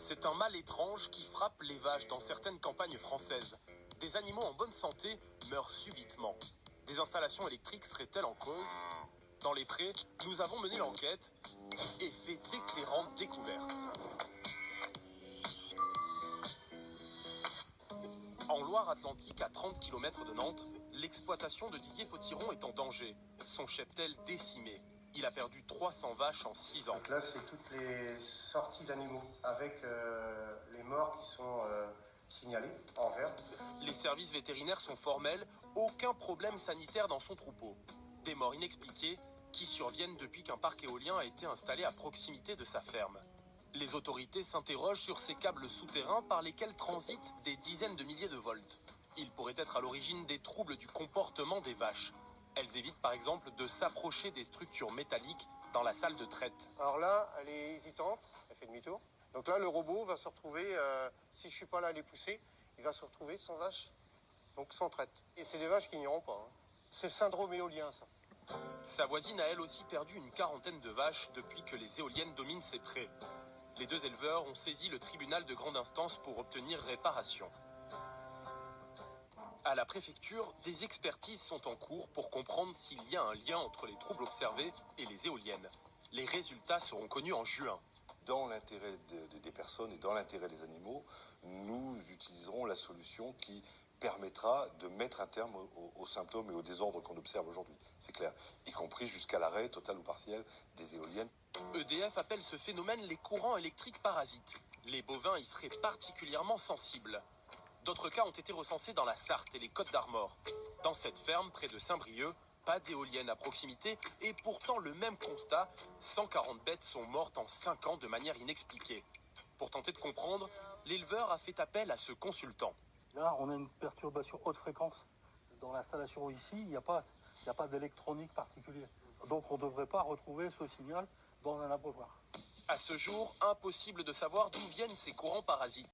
C'est un mal étrange qui frappe les vaches dans certaines campagnes françaises. Des animaux en bonne santé meurent subitement. Des installations électriques seraient-elles en cause? Dans les prés, nous avons mené l'enquête et fait d'éclairantes découvertes. En Loire-Atlantique, à 30 km de Nantes, l'exploitation de Didier Potiron est en danger. Son cheptel décimé. Il a perdu 300 vaches en 6 ans. Donc là, c'est toutes les sorties d'animaux avec les morts qui sont signalés en vert. Les services vétérinaires sont formels, aucun problème sanitaire dans son troupeau. Des morts inexpliquées qui surviennent depuis qu'un parc éolien a été installé à proximité de sa ferme. Les autorités s'interrogent sur ces câbles souterrains par lesquels transitent des dizaines de milliers de volts. Ils pourraient être à l'origine des troubles du comportement des vaches. Elles évitent par exemple de s'approcher des structures métalliques dans la salle de traite. Alors là, elle est hésitante, elle fait demi-tour. Donc là, le robot va se retrouver, si je suis pas là à les pousser, il va se retrouver sans vache, donc sans traite. Et c'est des vaches qui n'iront pas. Hein. C'est le syndrome éolien, ça. Sa voisine a elle aussi perdu une quarantaine de vaches depuis que les éoliennes dominent ses prés. Les deux éleveurs ont saisi le tribunal de grande instance pour obtenir réparation. À la préfecture, des expertises sont en cours pour comprendre s'il y a un lien entre les troubles observés et les éoliennes. Les résultats seront connus en juin. Dans l'intérêt des personnes et dans l'intérêt des animaux, nous utiliserons la solution qui permettra de mettre un terme aux symptômes et aux désordres qu'on observe aujourd'hui. C'est clair, y compris jusqu'à l'arrêt total ou partiel des éoliennes. EDF appelle ce phénomène les courants électriques parasites. Les bovins y seraient particulièrement sensibles. D'autres cas ont été recensés dans la Sarthe et les Côtes-d'Armor. Dans cette ferme, près de Saint-Brieuc, pas d'éolienne à proximité et pourtant le même constat, 140 bêtes sont mortes en 5 ans de manière inexpliquée. Pour tenter de comprendre, l'éleveur a fait appel à ce consultant. Là, on a une perturbation haute fréquence. Dans l'installation ici, il n'y a pas d'électronique particulière. Donc on ne devrait pas retrouver ce signal dans un abreuvoir. À ce jour, impossible de savoir d'où viennent ces courants parasites.